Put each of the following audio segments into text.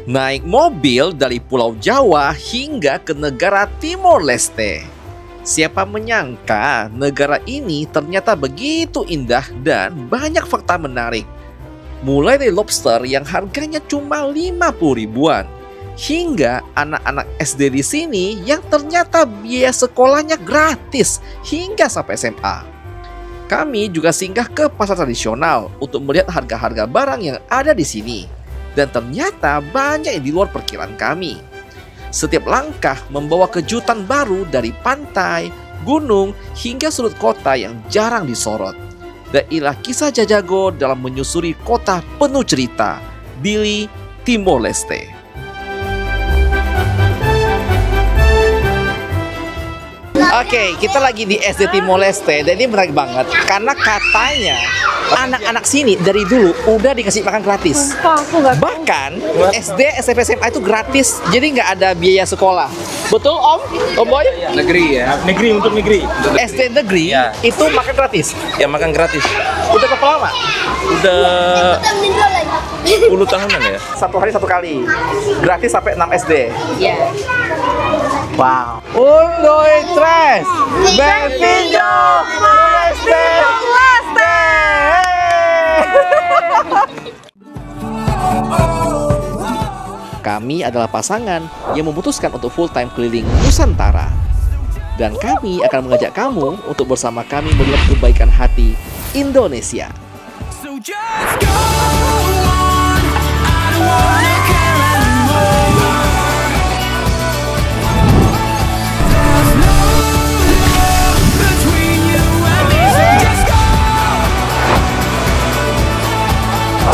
Naik mobil dari Pulau Jawa hingga ke negara Timor Leste. Siapa menyangka negara ini ternyata begitu indah dan banyak fakta menarik. Mulai dari lobster yang harganya cuma 50 ribuan, hingga anak-anak SD di sini yang ternyata biaya sekolahnya gratis hingga sampai SMA. Kami juga singgah ke pasar tradisional untuk melihat harga-harga barang yang ada di sini. Dan ternyata banyak yang di luar perkiraan kami. Setiap langkah membawa kejutan baru dari pantai, gunung, hingga sudut kota yang jarang disorot. Dan inilah kisah Jajago dalam menyusuri kota penuh cerita, Dili, Timor Leste. Oke, kita lagi di SD Timor Leste dan ini menarik banget karena katanya anak-anak sini dari dulu udah dikasih makan gratis. Bahkan SD, SMP, SMA itu gratis, jadi nggak ada biaya sekolah. Betul Om? Om Boy? Negeri ya, untuk negeri. SD negeri ya. Itu makan gratis? Ya makan gratis. Udah berapa lama? Udah 10 tahunan ya. Satu hari satu kali, gratis sampai 6 SD. Iya. Wow. 1, 2, 3. Benvinho Leste. Kami adalah pasangan yang memutuskan untuk full time keliling Nusantara. Dan kami akan mengajak kamu untuk bersama kami melihat kebaikan hati Indonesia. So just go on, I don't wanna care anymore. There's no love between you and me, so just go.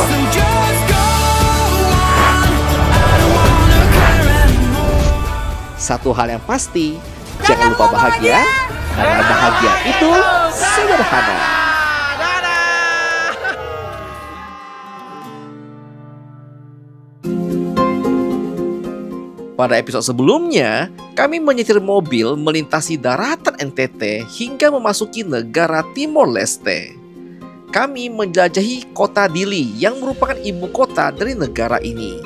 So just go on, I don't wanna care anymore. Satu hal yang pasti, jangan lupa bahagia, karena bahagia itu sederhana. Pada episode sebelumnya, kami menyetir mobil melintasi daratan NTT hingga memasuki negara Timor Leste. Kami menjelajahi kota Dili yang merupakan ibu kota dari negara ini.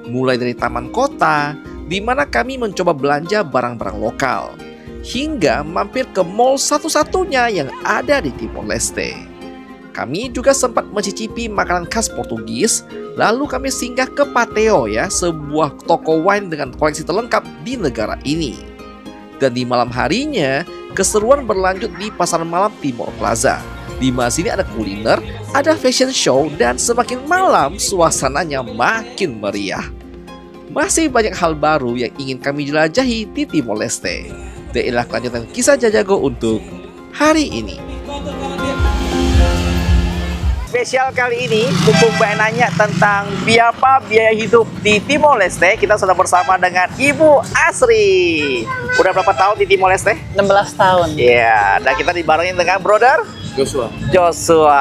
Mulai dari taman kota, di mana kami mencoba belanja barang-barang lokal, hingga mampir ke mall satu-satunya yang ada di Timor Leste. Kami juga sempat mencicipi makanan khas Portugis, lalu kami singgah ke Pateo ya, sebuah toko wine dengan koleksi terlengkap di negara ini. Dan di malam harinya, keseruan berlanjut di Pasar Malam Timor Plaza. Di mana sini ada kuliner, ada fashion show, dan semakin malam suasananya makin meriah. Masih banyak hal baru yang ingin kami jelajahi di Timor Leste. Dan inilah kelanjutan kisah Jajago untuk hari ini. Spesial kali ini, mumpung Mbak nanya tentang biaya hidup di Timor Leste, kita sudah bersama dengan Ibu Asri. Udah berapa tahun di Timor Leste? 16 tahun. Iya, dan kita dibarengin dengan brother Joshua.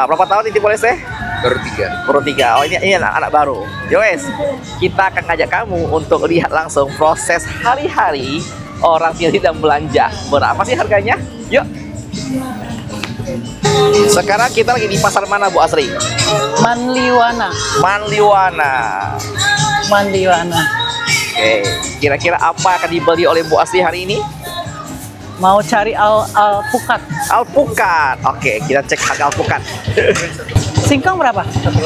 Berapa tahun di Timor Leste? Baru 3. Oh, ini anak baru. Yowes, kita akan ngajak kamu untuk lihat langsung proses hari-hari orang tinggal dan belanja. Berapa sih harganya? Yuk. Sekarang kita lagi di pasar mana Bu Asri? Manliwana. Oke, kira-kira apa akan dibeli oleh Bu Asri hari ini? Mau cari alpukat. Alpukat. Oke, kita cek harga alpukat. Singkong berapa? $1.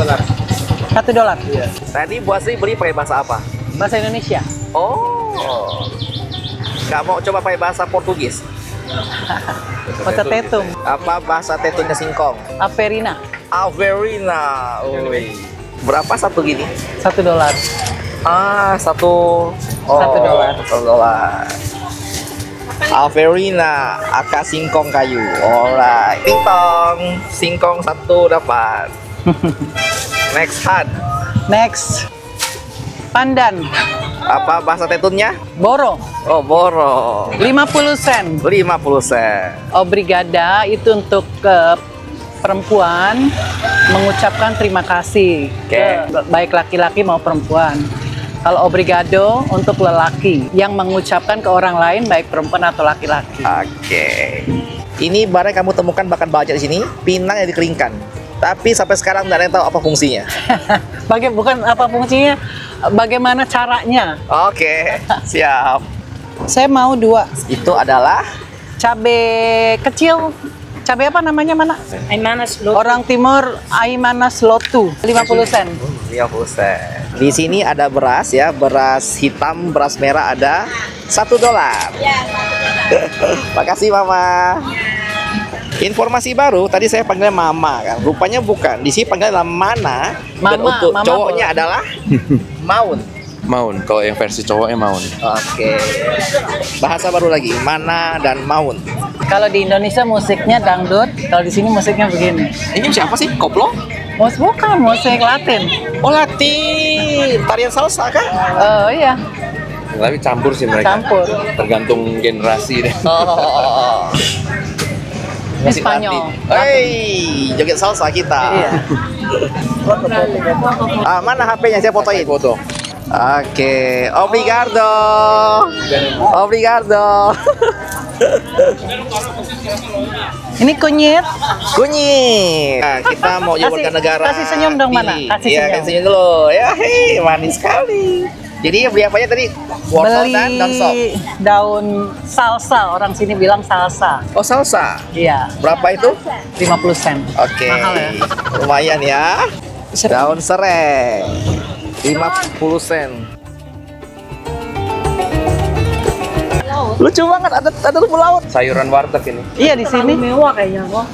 Iya. Tadi Bu Asri beli pakai bahasa apa? Bahasa Indonesia. Oh, nggak mau coba pakai bahasa Portugis? Bahasa tetum. Apa bahasa tetunya singkong? Averina. Averina. Berapa satu gini? $1. $1. Averina, aka singkong kayu. Alright, ting tong, singkong 1 dapat. Next. Pandan. Apa bahasa tetunnya? Boro. Oh, boro. 50 sen. 50 sen. Obrigada itu untuk perempuan mengucapkan terima kasih ke baik laki-laki maupun perempuan. Kalau obrigado untuk lelaki yang mengucapkan ke orang lain baik perempuan atau laki-laki. Oke. Ini barang yang kamu temukan bahkan banyak di sini, pinang yang dikeringkan. Tapi sampai sekarang nggak ada yang tahu apa fungsinya. Bukan apa fungsinya? bagaimana caranya. Oke, siap. Saya mau 2 Itu adalah cabe kecil. Cabe apa namanya mana? Aimanas lo. Orang Timur Aimanas Lotu 50 sen. 50 sen. Di sini ada beras ya, beras hitam, beras merah ada $1. Makasih Mama. Informasi baru, tadi saya panggilnya Mama kan, rupanya bukan. Di sini panggilnya Mana. Dan Mama, untuk Mama cowoknya boleh. adalah Maun. Maun. Kalau yang versi cowoknya Maun. Oke. Bahasa baru lagi, Mana dan Maun. Kalau di Indonesia musiknya dangdut, kalau di sini musiknya begini. Ini siapa sih? Koplo? Bukan musik Latin. Oh Latin, tarian salsa kah? Oh iya, Tapi campur sih mereka. campur. Tergantung generasi deh. Oh. Ini Spanyol. Hei, joget salsa kita. Iya. Mana HP-nya? Saya fotoin. Foto. Oke, obrigado. Obrigado. Ini kunyit. Kunyit. Nah, kita mau Kasih- warga negara. kasih senyum dong, Mana? Pilih. Kasih Iya, senyum. kasih senyum dulu. Ya, hei, manis sekali. Jadi beli apanya tadi? Wortel dan daun sop. Beli daun salsa. Orang sini bilang salsa. Oh, salsa. Iya, Berapa itu? 50 sen. Oke. Mahal ya? Lumayan ya. Daun serai. 50 sen. Lucu banget, ada rumput laut. Sayuran warteg ini. Iya di sini. Mewah kayaknya kok.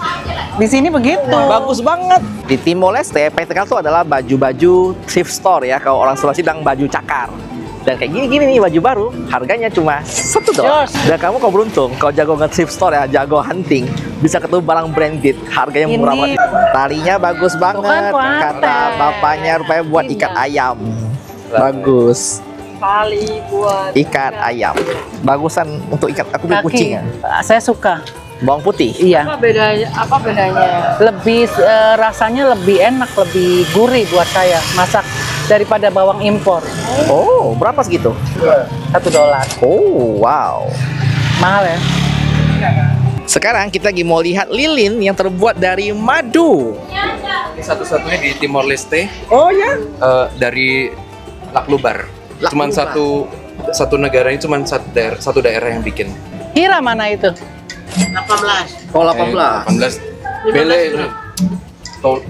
Di sini begitu. Bagus banget. Di Timor Leste, PT itu adalah baju-baju thrift store ya. Kalau orang Sulawesi bilang baju cakar. Dan kayak gini-gini nih baju baru, harganya cuma $1. Jos. Dan kamu kau beruntung, kalau jago nge-thrift store ya, jago hunting, bisa ketemu barang branded, harganya murah Ini- banget. Talinya bagus banget, kuat. kata bapaknya rupanya buat ikat ayam. Bagus, Tali buat ikat ayam. Bagusan untuk ikat, aku beli kucing ya. Saya suka. Bawang putih. Iya. Apa bedanya? Lebih rasanya lebih enak, lebih gurih buat saya masak daripada bawang impor. Oh, berapa segitu? $1. Oh, wow. Mahal ya? Sekarang kita lagi mau lihat lilin yang terbuat dari madu. Ini satu-satunya di Timor Leste Oh ya? dari Laklubar. Cuman Laklubar. satu negara ini cuman satu daerah yang bikin. Kira mana itu? Oh, 18. 18. Bele ini.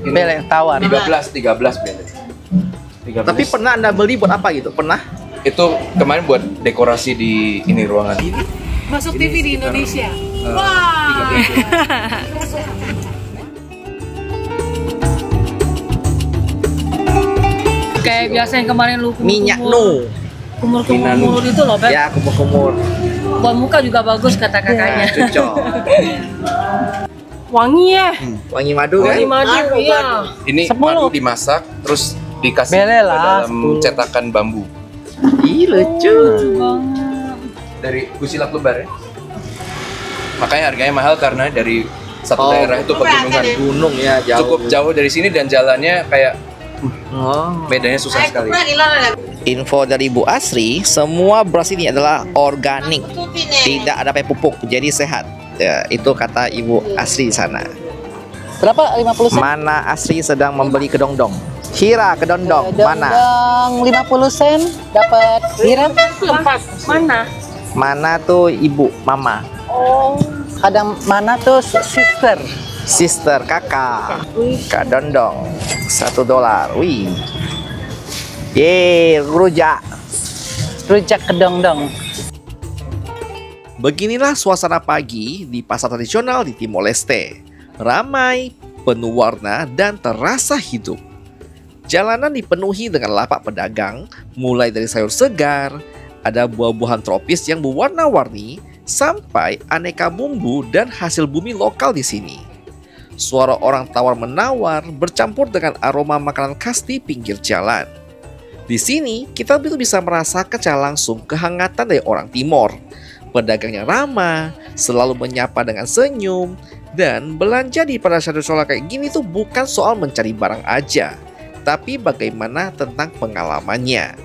Ini Bele tawar. 13 bele. 13. Tapi pernah Anda beli buat apa gitu? Pernah? Itu kemarin buat dekorasi di ini ruangan. Masuk TV di Indonesia. Wah. Kayak biasa yang kemarin lu Minyak nu. kumur-kumur itu loh, Beb. Ya, kumur-kumur. Buat muka juga bagus kata Nah, kakaknya. cocok. Wangi ya. Wangi madu kan? Wangi madu, iya. Ini 10. madu dimasak terus dikasih Bele ke lah, dalam 10. cetakan bambu Ih, lucu. dari Gusi Laklubar ya. Makanya harganya mahal karena dari satu Oh. daerah itu pegunungan. Gunung ya, jauh. Cukup jauh dari sini dan jalannya kayak Oh. bedanya susah sekali. Info dari Bu Asri, semua beras ini adalah organik. Tidak ada pakai pupuk, jadi sehat. Ya, itu kata Ibu Asri di sana. Berapa? 50 sen? Mana Asri sedang membeli kedongdong? Hira kedondong, mana? Dondong 50 sen dapat hira. Lepas. Mana? Mana tuh ibu, mama? Ada mana tuh sister. Sister, kakak. Kak Dondong, $1. Wih. Yeay, rujak. Rujak kedongdong. Beginilah suasana pagi di pasar tradisional di Timor Leste. Ramai, penuh warna, dan terasa hidup. Jalanan dipenuhi dengan lapak pedagang, mulai dari sayur segar, ada buah-buahan tropis yang berwarna-warni, sampai aneka bumbu dan hasil bumi lokal di sini. Suara orang tawar-menawar bercampur dengan aroma makanan khas di pinggir jalan. Di sini, kita bisa merasakan secara langsung kehangatan dari orang Timor. Pedagangnya ramah, selalu menyapa dengan senyum, dan belanja di pasar tradisional kayak gini tuh bukan soal mencari barang aja, tapi bagaimana tentang pengalamannya.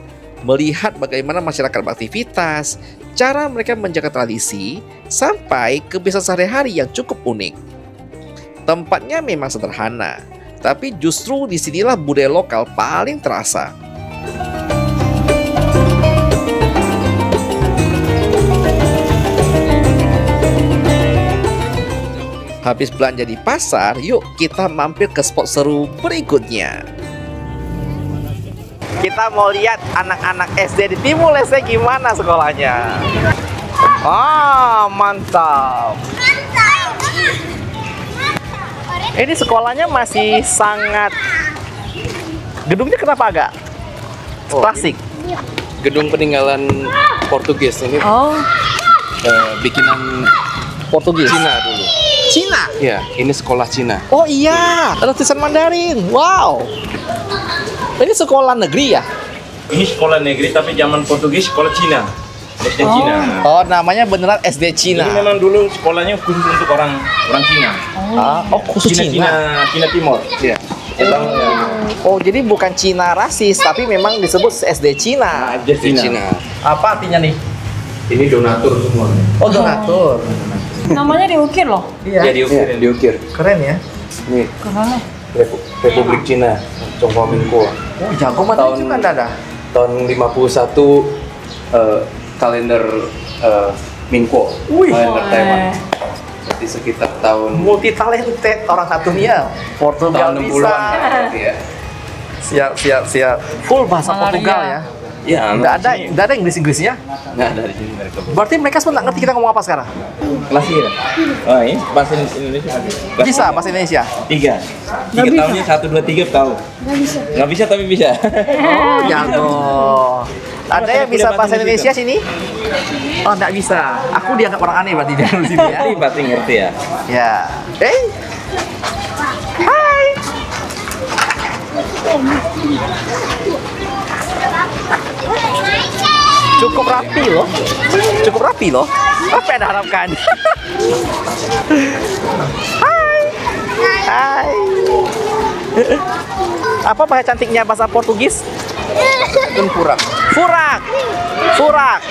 Melihat bagaimana masyarakat beraktivitas, cara mereka menjaga tradisi, sampai kebiasaan sehari-hari yang cukup unik. Tempatnya memang sederhana, tapi justru disinilah budaya lokal paling terasa. Habis belanja di pasar, yuk kita mampir ke spot seru berikutnya. Kita mau lihat anak-anak SD di Timor Leste gimana sekolahnya. Mantap. Ini sekolahnya masih sangat. Gedungnya kenapa agak klasik? Gedung peninggalan Portugis ini bikinan Portugis. Cina dulu. Cina? Ya, ini sekolah Cina. Oh iya, ada tulisan Mandarin. Wow. Ini sekolah negeri ya? Ini sekolah negeri tapi zaman Portugis sekolah Cina. SD Cina. Oh, namanya beneran SD Cina. Ini memang dulu sekolahnya khusus untuk orang Cina. Khusus Cina. Cina Timur. Ya. Oh, jadi bukan Cina rasis, tapi memang disebut SD Cina. SD Cina. Apa artinya nih? Ini donatur semua. Oh, donatur. Namanya diukir loh. Ya diukir. Keren ya. Ini Keren. Republik Cina, Chongqing-Kuo. Oh, jago matematika juga Dada. Tahun 51 kalender Mingguo. Kalender Taiwan. Jadi sekitar tahun Multi talented orang satunya. Portugal tahun bisa. 60-an berarti ya. Siap. Full bahasa Malaria. Portugal ya. Ya, Nggak ada Inggris-Inggrisnya. nggak ada di sini mereka. Berarti mereka semua nggak ngerti kita ngomong apa sekarang. Kelas ini. Oh, ini bahasa Indonesia. Kelas Bisa bahasa Indonesia. 3 tahunnya 1 2 3 tahu. Nggak bisa tapi bisa. Oh, jago. Ada yang bisa bahasa Indonesia sini? Oh, nggak bisa. Aku dianggap orang aneh berarti di sini ya. Ini pasti ngerti ya. Ya. Hai. Cukup rapi loh. Apa yang Anda harapkan? Hai. Apa bahasa cantiknya bahasa Portugis? Furak. Furak.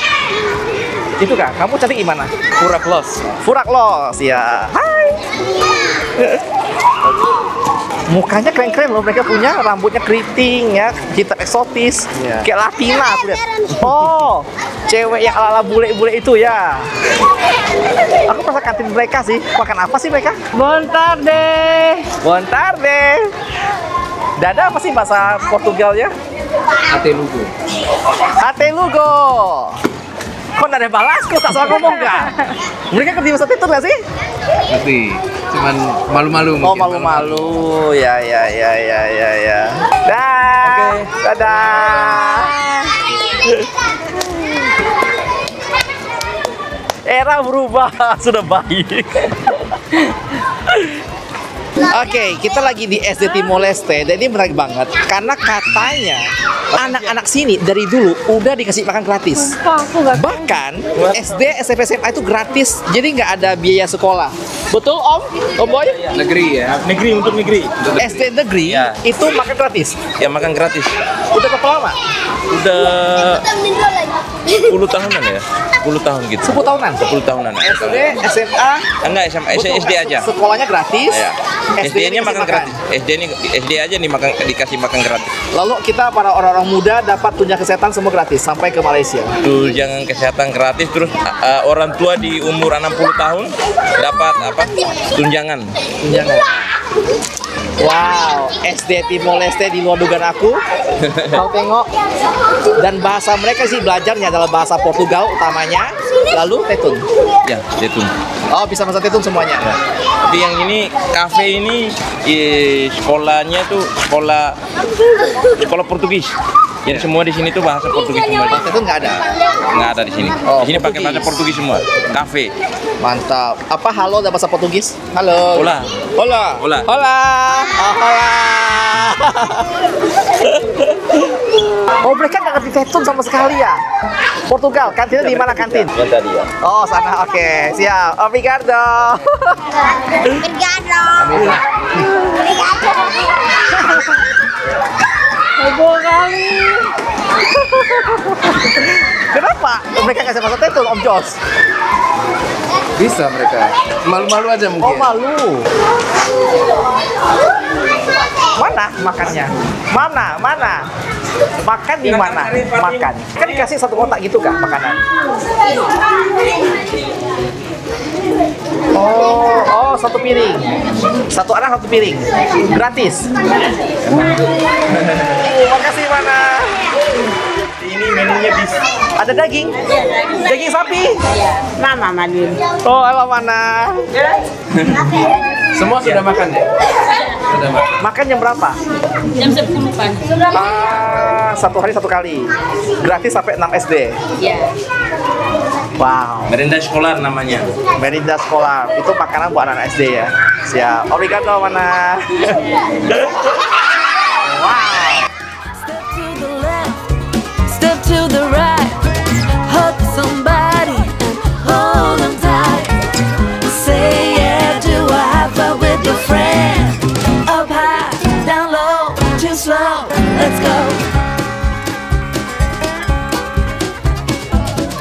Itu kah? Kamu cantik gimana? Furak los. Furak los, ya. Hai. Mukanya keren-keren loh, mereka punya rambutnya keriting ya, hitam eksotis, Iya. kayak Latina aku lihat. Oh, cewek yang ala-ala bule-bule itu ya. Aku pernah kantin mereka sih, makan apa sih mereka? Bontar deh. Dada apa sih bahasa Portugalnya? Ate Lugo. Ate Lugo. Kok nggak ada balas? Kok tak salah ngomong nggak? Mereka kerja bahasa itu nggak sih? Ngerti. Cuman malu-malu Oh, mungkin. malu-malu. Ya. Dah. Dadah. Era berubah, sudah baik. Oke, kita lagi di SD Timor Leste dan ini menarik banget karena katanya anak-anak sini dari dulu udah dikasih makan gratis. Bahkan SD, SMP, SMA itu gratis, jadi nggak ada biaya sekolah. Betul Om? Om Boy? Negeri ya. Negeri untuk negeri. SD negeri Ya. itu makan gratis. Ya makan gratis. Udah berapa lama? Udah 10 tahunan ya. 10 tahun gitu. 10 tahunan. 10 tahunan. SD, SMA, Enggak SMA, SD aja. sekolahnya gratis. Ya. SD-nya dikasih makan gratis. SD aja dikasih makan gratis. Lalu kita para orang-orang muda dapat tunjangan kesehatan semua gratis sampai ke Malaysia. Tunjangan kesehatan gratis terus orang tua di umur 60 tahun dapat apa? Tunjangan. Tunjangan. Wow, SD Timor Leste di luar dugaan aku. Kau tengok. Dan bahasa mereka sih belajarnya adalah bahasa Portugal utamanya. Lalu Tetun. Ya, itu. Oh, bisa bahasa Tetun semuanya. Tapi yang ini kafe ini sekolahnya tuh sekolah Portugis. Jadi semua di sini tuh bahasa Portugis semua. Bahasa Tetun nggak ada. Nggak ada di sini. Oh, Di sini pakai bahasa Portugis. Portugis semua. Kafe. Mantap. Apa halo ada bahasa Portugis? Halo. Hola. Hola. Hola. Hola. Oh, hola. Oh, mereka nggak ngerti Tetun sama sekali ya? Portugal, kantinnya di mana kantin? Yang tadi ya. Oh, sana. Oke, siap. Obrigado. Heboh kali. Kenapa mereka nggak bisa bahasa Tetun, Om Jos? Bisa mereka. Malu-malu aja mungkin. Oh, malu. Mana makannya? Mana? Makan di mana? Makan. Kan dikasih satu kotak gitu kah makanan? Oh, satu piring. Satu anak satu piring. Gratis. Makasih Mana. Ini menunya bis. Ada daging? Daging sapi? Mama Madin. Oh, halo Mana. Semua sudah makan ya? Sudah makan. Makan jam berapa? Jam 10 pagi. Satu hari satu kali. Gratis sampai 6 SD. Iya. Wow. Merenda sekolah namanya. Merinda sekolah. Itu makanan buat anak SD ya. Siap. Obrigado Mana. Wow. Step to the left, step to the right. Hug somebody and hold them tight. Say yeah to a high five with your friend. Up high, down low, too slow. Let's go.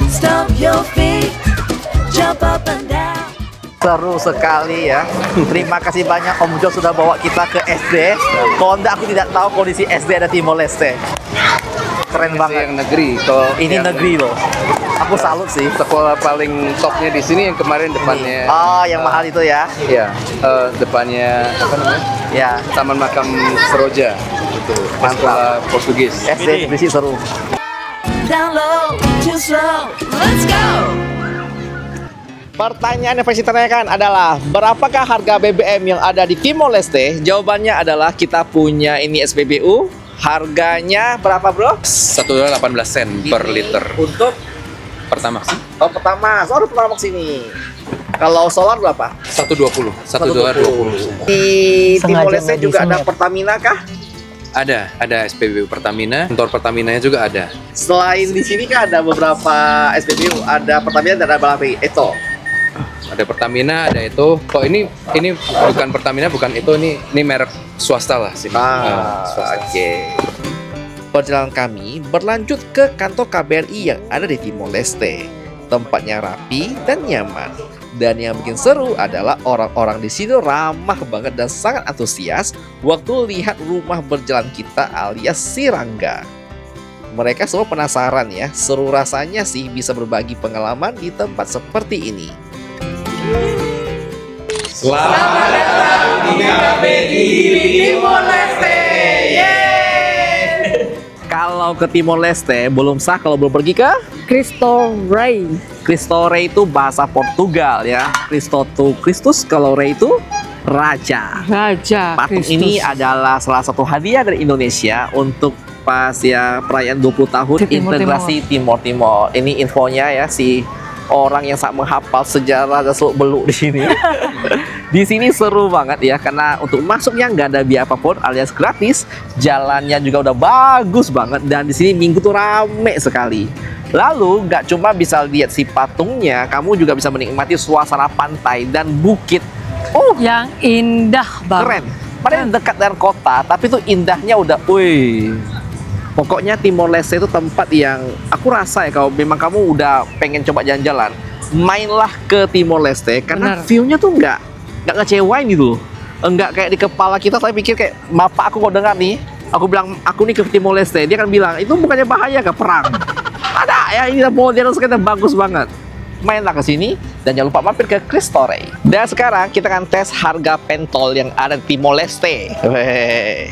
Stomp your feet, jump up and down. Seru sekali ya. Terima kasih banyak Om Jo sudah bawa kita ke SD. Kalau enggak aku tidak tahu kondisi SD ada Timor Leste. Keren banget. Yang negeri. Kalau Ini yang negeri loh. Aku salut sih. sekolah paling topnya di sini yang kemarin depannya. Oh, yang mahal itu ya. Iya, depannya apa namanya? Ya, Taman Makam Seroja. Itu Mantap. sekolah Portugis. SD berisi seru. Down low, too slow. Let's go. Pertanyaan yang pasti ditanyakan adalah berapakah harga BBM yang ada di Timor Leste? Jawabannya adalah kita punya ini SPBU. Harganya berapa, Bro? $1.18 per liter. Untuk Pertamax oh pertama, soal pertama sini. Kalau solar berapa? $1.20. $1.20. Di Timor Sengaja Leste juga ada ngabisin ya. Pertamina kah? Ada SPBU Pertamina, kantor Pertaminanya juga ada. Selain di sini kan ada beberapa SPBU, ada Pertamina dan ada apa lagi? Itu. Ada Pertamina, ada itu. Kok ini bukan Pertamina, bukan itu, ini merek swasta lah sih. Swasta. Oke. Perjalanan kami berlanjut ke kantor KBRI yang ada di Timor Leste. Tempatnya rapi dan nyaman. Dan yang bikin seru adalah orang-orang di sini ramah banget dan sangat antusias waktu lihat rumah berjalan kita alias Sirangga. Mereka semua penasaran ya, seru rasanya sih bisa berbagi pengalaman di tempat seperti ini. Selamat datang di KBRI Timor Leste. Kalau ke Timor Leste belum sah kalau belum pergi ke Cristo Rey. Cristo Rey itu bahasa Portugal ya. Cristo itu Kristus, kalau Rey itu raja. Raja Patung ini adalah salah satu hadiah dari Indonesia untuk pas ya perayaan 20 tahun Di Timur integrasi Timor Timor. Ini infonya ya, si orang yang sangat menghafal sejarah dan seluk beluk di sini. Di sini seru banget ya, karena untuk masuknya nggak ada biaya apapun alias gratis. Jalannya juga udah bagus banget dan di sini minggu tuh rame sekali. Lalu nggak cuma bisa lihat si patungnya, kamu juga bisa menikmati suasana pantai dan bukit. Oh, Yang indah banget. keren. Padahal dekat dengan kota, tapi tuh indahnya udah, wih. Pokoknya Timor Leste itu tempat yang aku rasa ya, kalau memang kamu udah pengen coba jalan-jalan, mainlah ke Timor Leste karena Benar. view-nya tuh nggak ngecewain gitu loh. Enggak kayak di kepala kita, saya pikir kayak bapak aku kalau dengar nih, aku bilang aku nih ke Timor Leste, dia kan bilang itu bukannya bahaya ke perang. Ada ya, ini modern sekali, bagus banget. Mainlah ke sini dan jangan lupa mampir ke Cristo Rey. Dan sekarang kita akan tes harga pentol yang ada di Timor Leste. Weh.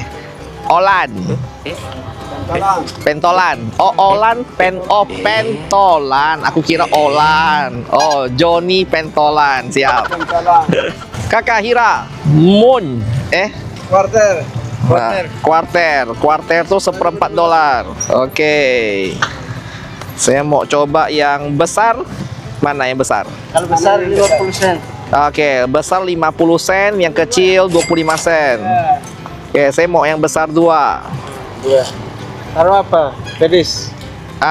Olan. Pentolan. Oh, Olan pentolan. Aku kira Olan. Oh, Johnny pentolan. Siap. Kakak Hira. Moon. Quarter. Quarter tuh $1/4. Oke. Saya mau coba yang besar. Mana yang besar? Kalau besar 50 sen. Oke, besar 50 sen, yang kecil 25 sen. Oke, saya mau yang besar 2. Taruh apa? Pedis.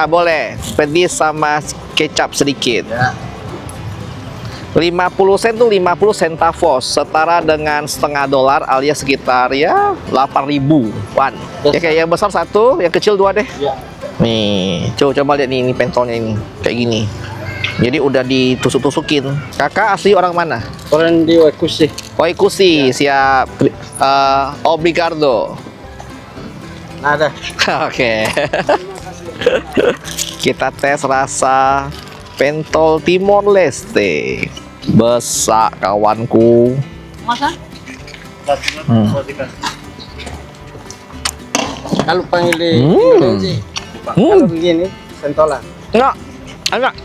Boleh. Pedis sama kecap sedikit. 50 sen tuh 50 centavos, setara dengan $0,5 alias sekitar ya 8.000 won. Ya kayak yang besar 1, yang kecil 2 deh. Ya. Nih, coba lihat nih, ini pentolnya ini kayak gini. Jadi udah ditusuk-tusukin. Kakak asli orang mana? Orang di Waikusi. Oikusi, siap. Obrigado. Ada. Oke. Kita tes rasa pentol Timor Leste. Besak kawanku. Masa? Kalau panggil di Hmm. Indonesia, kalau begini sentolan. Enak.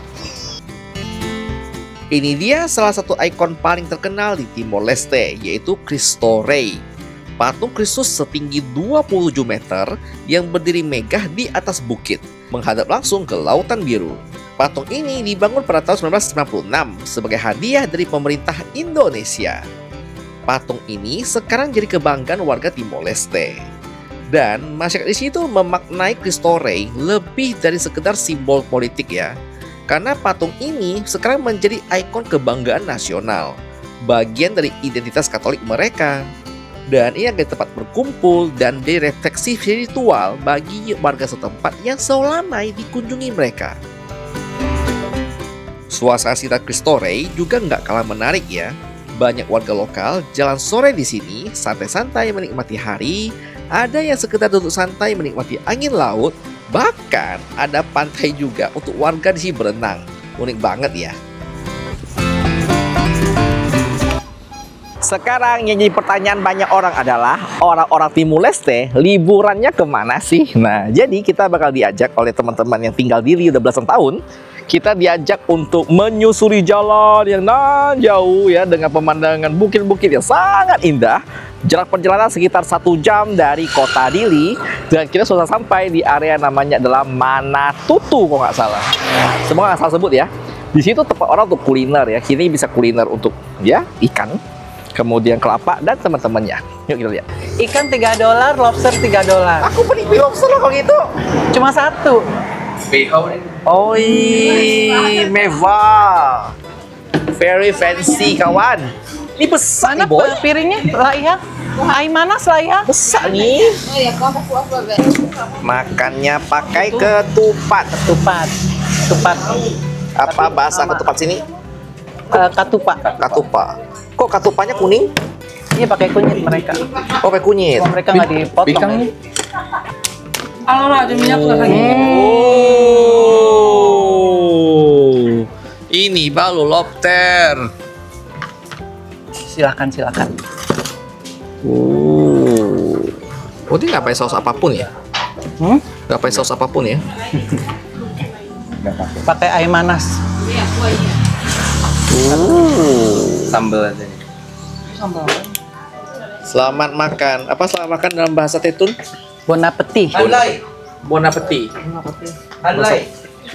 Ini dia salah satu ikon paling terkenal di Timor Leste, yaitu Cristo Rei. Patung Kristus setinggi 27 meter yang berdiri megah di atas bukit, menghadap langsung ke Lautan Biru. Patung ini dibangun pada tahun 1996 sebagai hadiah dari pemerintah Indonesia. Patung ini sekarang jadi kebanggaan warga Timor Leste. Dan masyarakat di situ memaknai Cristo Rei lebih dari sekedar simbol politik ya. Karena patung ini sekarang menjadi ikon kebanggaan nasional, bagian dari identitas Katolik mereka. Dan ini adalah tempat berkumpul dan jadi refleksi spiritual bagi warga setempat yang selama dikunjungi mereka. Suasana sekitar Cristo Rei juga nggak kalah menarik ya. Banyak warga lokal jalan sore di sini, santai-santai menikmati hari. Ada yang sekedar duduk santai menikmati angin laut. Bahkan ada pantai juga untuk warga di sini berenang. Unik banget ya. Sekarang yang jadi pertanyaan banyak orang adalah orang-orang Timor Leste liburannya kemana sih? Nah, jadi kita bakal diajak oleh teman-teman yang tinggal di Rio udah belasan tahun. Kita diajak untuk menyusuri jalan yang nan jauh ya, dengan pemandangan bukit-bukit yang sangat indah. Jarak perjalanan sekitar 1 jam dari kota Dili, dan kita sudah sampai di area namanya adalah Manatutu kalau nggak salah. Semoga nggak salah sebut ya. Di situ tempat orang untuk kuliner ya. Kini bisa kuliner untuk ya ikan, kemudian kelapa dan teman-temannya. Yuk kita lihat. Ikan $3, lobster $3. Aku penikmat lobster loh kalau gitu. Cuma satu. Oi, mewah. Very fancy kawan. Ini besar Mana nih boy. piringnya? Laiha? Air manas Laiha? Besar nih. Makannya pakai ketupat. Ketupat. Apa bahasa ketupat sini? Katupa. Katupa. Kok katupanya kuning? Iya pakai kunyit mereka. Oh, pakai kunyit. Mereka nggak dipotong. Ya. Alamak, ada minyak lagi. Oh. Ini balu lobster. Silakan. Oh, ini nggak pakai saus apapun ya? Nggak pakai saus apapun ya? Pakai air manas. Sambal aja. Selamat makan. Apa selamat makan dalam bahasa Tetun? Bon appetit. Bon appetit.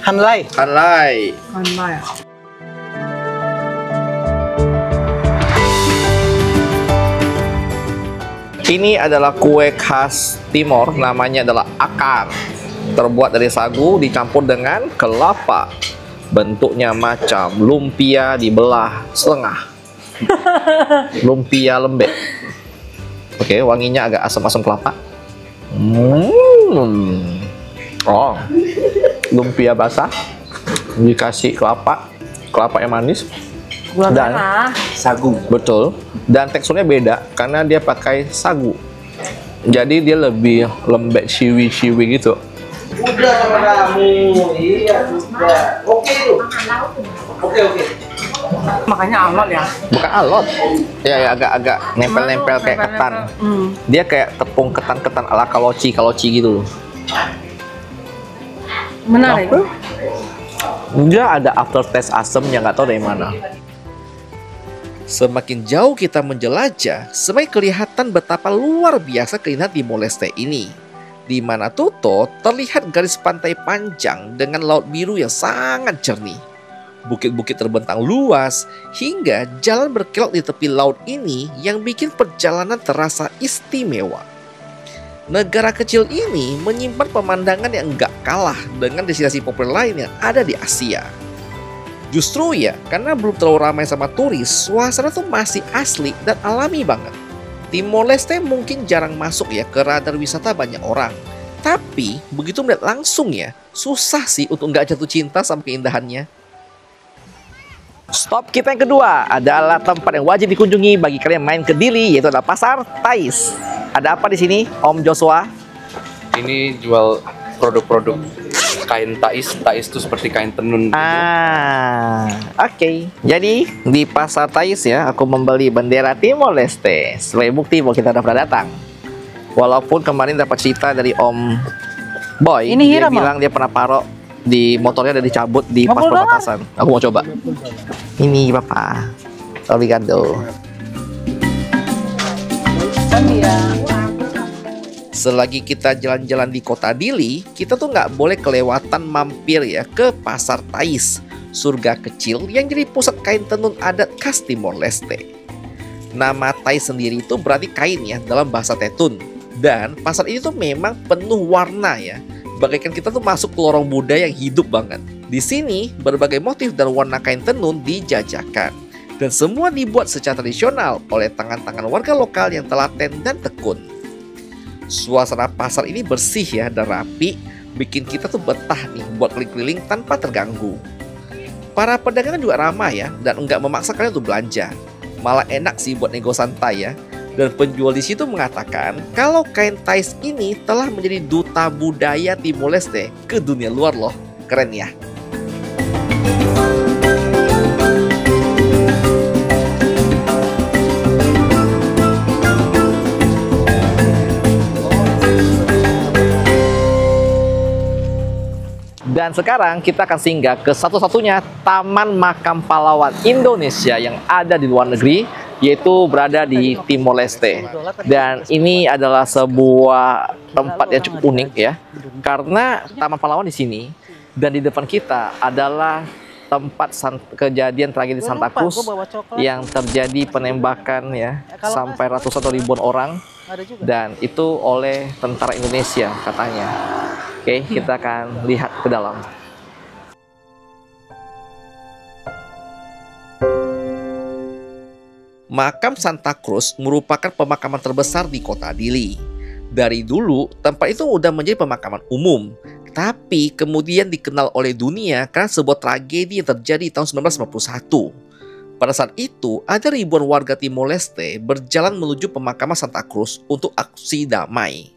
Hanlai. Hanlai. Ini adalah kue khas Timor, namanya adalah akar. Terbuat dari sagu dicampur dengan kelapa. Bentuknya macam lumpia dibelah setengah. Lumpia lembek. Oke, wanginya agak asam-asam kelapa. Oh, lumpia basah dikasih kelapa yang manis. Dan sagu, betul. Dan teksturnya beda karena dia pakai sagu. Jadi dia lebih lembek, ciwi-ciwi gitu. Udah sama kamu. Iya, sudah. Oke tuh. Oke. Makanya alot ya. Bukan alot. Ya agak-agak nempel-nempel kayak ketan. Dia kayak tepung ketan-ketan ala kaloci gitu loh. Menarik. Dia ada aftertaste asemnya, nggak tahu dari mana. Semakin jauh kita menjelajah, semakin kelihatan betapa luar biasa keindahan Timor Leste ini. Di Manatutu terlihat garis pantai panjang dengan laut biru yang sangat jernih. Bukit-bukit terbentang luas hingga jalan berkelok di tepi laut ini yang bikin perjalanan terasa istimewa. Negara kecil ini menyimpan pemandangan yang enggak kalah dengan destinasi populer lain yang ada di Asia. Justru ya, karena belum terlalu ramai sama turis, suasana tuh masih asli dan alami banget. Timor Leste mungkin jarang masuk ya ke radar wisata banyak orang. Tapi begitu melihat langsung ya, susah sih untuk nggak jatuh cinta sama keindahannya. Stop kita yang kedua adalah tempat yang wajib dikunjungi bagi kalian main ke Dili, yaitu adalah Pasar Thais. Ada apa di sini, Om Joshua? Ini jual produk-produk kain Thais. Thais itu seperti kain tenun. Oke. Jadi di Pasar Thais ya, aku membeli bendera Timor Leste sebagai bukti bahwa kita udah pernah datang. Walaupun kemarin dapat cerita dari Om Boy, Ini dia Hiram, bilang dia pernah parok di motornya dan dicabut di pas perbatasan. Aku mau coba. Ini Bapak. Obrigado. Selagi kita jalan-jalan di kota Dili, kita tuh nggak boleh kelewatan mampir ya ke Pasar Thais, surga kecil yang jadi pusat kain tenun adat khas Timor Leste. Nama Thais sendiri itu berarti kain ya dalam bahasa Tetun. Dan pasar ini tuh memang penuh warna ya. Bagaikan kita tuh masuk ke lorong budaya yang hidup banget. Di sini berbagai motif dan warna kain tenun dijajakan. Dan semua dibuat secara tradisional oleh tangan-tangan warga lokal yang telaten dan tekun. Suasana pasar ini bersih ya dan rapi, bikin kita tuh betah nih buat keliling-keliling tanpa terganggu. Para pedagang juga ramah ya dan enggak memaksa kalian untuk belanja. Malah enak sih buat nego santai ya. Dan penjual di situ mengatakan kalau kain Thais ini telah menjadi duta budaya Timor Leste ke dunia luar loh. Keren ya. Dan sekarang kita akan singgah ke satu-satunya Taman Makam Pahlawan Indonesia yang ada di luar negeri, yaitu berada di Timor Leste. Dan ini adalah sebuah tempat yang cukup unik ya, karena Taman Pahlawan di sini dan di depan kita adalah tempat kejadian tragedi Santa Cruz yang terjadi penembakan ya sampai ratusan atau ribuan orang, dan itu oleh tentara Indonesia katanya. Oke, kita akan lihat ke dalam. Makam Santa Cruz merupakan pemakaman terbesar di kota Dili. Dari dulu, tempat itu udah menjadi pemakaman umum, tapi kemudian dikenal oleh dunia karena sebuah tragedi yang terjadi di tahun 1951. Pada saat itu, ada ribuan warga Timor Leste berjalan menuju pemakaman Santa Cruz untuk aksi damai.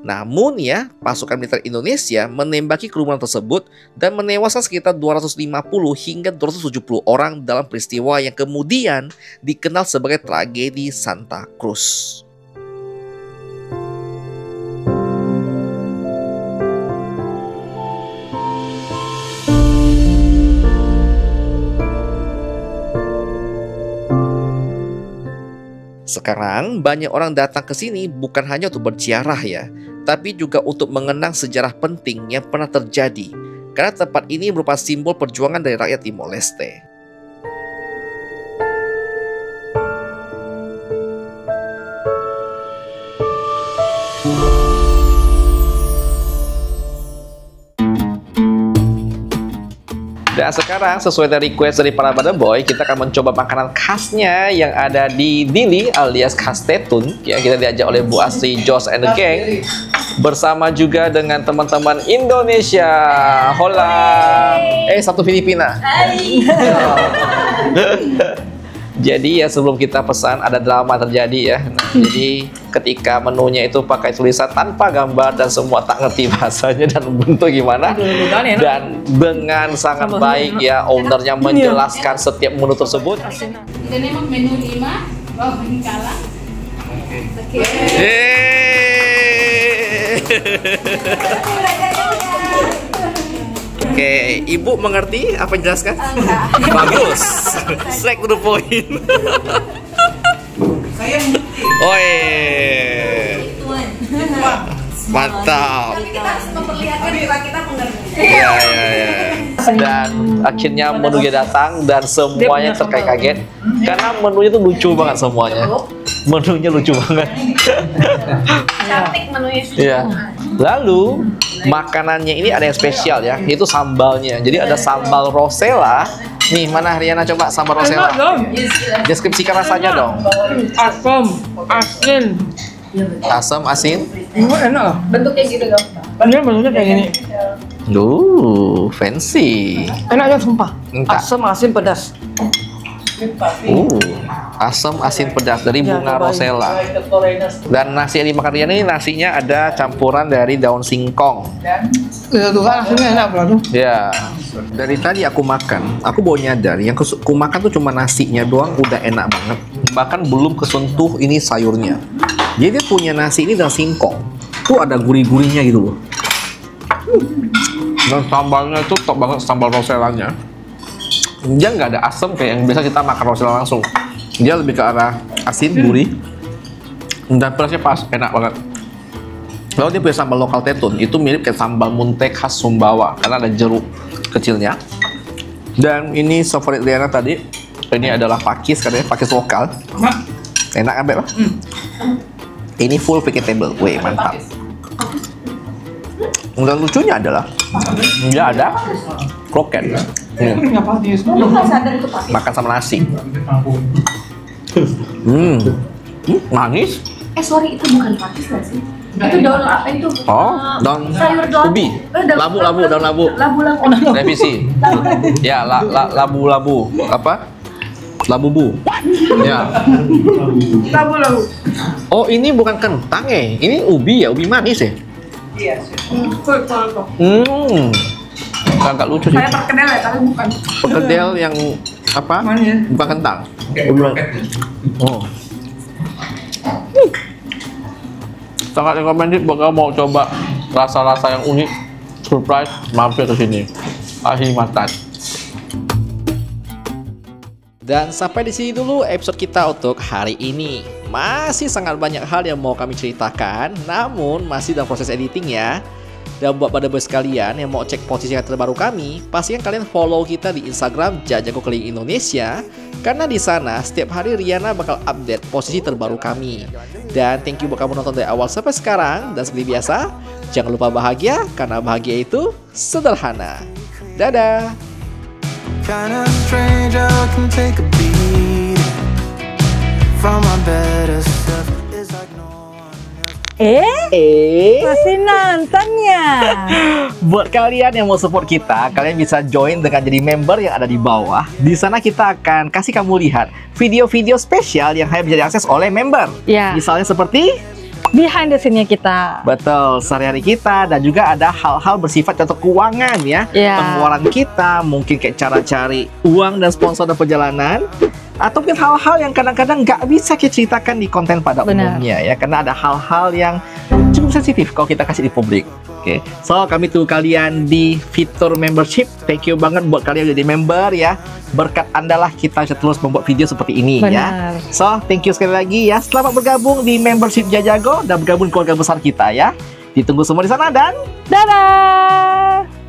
Namun ya, pasukan militer Indonesia menembaki kerumunan tersebut dan menewaskan sekitar 250 hingga 270 orang dalam peristiwa yang kemudian dikenal sebagai tragedi Santa Cruz. Sekarang banyak orang datang ke sini bukan hanya untuk berziarah ya, tapi juga untuk mengenang sejarah penting yang pernah terjadi. Karena tempat ini merupakan simbol perjuangan dari rakyat Timor Leste. Dan sekarang sesuai dari request dari para Brother Boy, kita akan mencoba makanan khasnya yang ada di Dili alias khas Tetun. Ya, kita diajak oleh Bu Asri, Josh and the Gang bersama juga dengan teman-teman Indonesia. Hola. Satu Filipina. Jadi ya sebelum kita pesan ada drama terjadi ya. Jadi ketika menunya itu pakai tulisan tanpa gambar dan semua tak ngerti bahasanya dan bentuk gimana. Dan dengan sangat baik ya ownernya menjelaskan setiap menu tersebut. Tenemos menú lima, dos bengkala. Oke, Ibu mengerti apa yang dijelaskan? Bagus. Straight to the point. Oi. Mantap. Tapi kita harus memperlihatkan bila kita mengerti. Iya. Dan akhirnya menunya datang dan semuanya terkaget-kaget karena menunya tuh lucu banget semuanya. Menunya lucu banget. Cantik menunya. Iya. Lalu makanannya ini ada yang spesial ya, itu sambalnya. Jadi ada sambal rosella. Nih, mana Riana coba sambal rosella? Deskripsikan rasanya dong. Asam, asin. Asam, asin. Enak lah. Bentuknya gitu dong. Ini bentuknya kayak gini. Fancy. Enak ya sumpah. Entah. Asam, asin, pedas. Asam, asin, pedas dari bunga rosella. Dan nasi yang dimakan Rian ini nasinya ada campuran dari daun singkong. Ya tuh kan asinnya enak banget. Ya, dari tadi aku makan, aku baru nyadar yang aku makan tuh cuma nasinya doang udah enak banget. Bahkan belum kesentuh ini sayurnya. Jadi dia punya nasi ini dan singkong. Tuh ada gurih-gurihnya gitu loh. Dan sambalnya itu top banget, sambal rosellanya. Dia nggak ada asam kayak yang biasa kita makan rosella langsung. Dia lebih ke arah asin, gurih, dan pedasnya pas, enak banget. Lalu dia punya sambal lokal tetun, itu mirip kayak sambal muntek khas Sumbawa karena ada jeruk kecilnya. Dan ini favorit Liana tadi, ini adalah pakis, katanya pakis lokal. Enak kan, Beb? Ini full vegetable, weh mantap. Dan lucunya adalah dia ada kroket. Makan sama nasi. Manis. Sorry, itu bukan pakis nggak sih? Itu daun apa itu? Oh, daun sayur daun ubi. daun Labu. Labu. Revisi. Ya, labu. Apa? Labubu. Ya. Labu. Oh, ini bukan kentang ya? Ini ubi ya, ubi manis ya? Iya. Agak lucu sih. Saya perkedel ya, tapi bukan. Perkedel yang apa? Bukan kentang. Oh. Sangat recommended buat kamu mau coba rasa-rasa yang unik, surprise, mampir ke sini. Ahimatan. Dan sampai di sini dulu episode kita untuk hari ini. Masih sangat banyak hal yang mau kami ceritakan, namun masih dalam proses editing ya. Dan buat pada bos kalian yang mau cek posisi yang terbaru kami, pastikan kalian follow kita di Instagram Jajago Keliling Indonesia, karena di sana setiap hari Riana bakal update posisi terbaru kami. Dan thank you buat kamu nonton dari awal sampai sekarang. Dan seperti biasa, jangan lupa bahagia, karena bahagia itu sederhana. Dadah. Kinda strange how I can take a beat from my better self. It's like no Masih nonton ya? Buat kalian yang mau support kita, kalian bisa join dengan jadi member yang ada di bawah. Di sana kita akan kasih kamu lihat video-video spesial yang hanya bisa diakses oleh member. Ya. Misalnya seperti Behind the scene-nya kita. betul, sehari-hari kita, dan juga ada hal-hal bersifat contoh keuangan ya. Ya. Pengeluaran kita, mungkin kayak cara cari uang dan sponsor dan perjalanan. Atau mungkin hal-hal yang kadang-kadang nggak bisa kita ceritakan di konten pada Benar. umumnya ya. Karena ada hal-hal yang cukup sensitif kalau kita kasih di publik. Oke, so kami tunggu kalian di fitur membership. Thank you banget buat kalian yang jadi member ya. Berkat Anda lah kita bisa terus membuat video seperti ini ya. Benar. So, thank you sekali lagi ya. Selamat bergabung di membership Jajago dan bergabung di keluarga besar kita ya. Ditunggu semua di sana dan Dadah!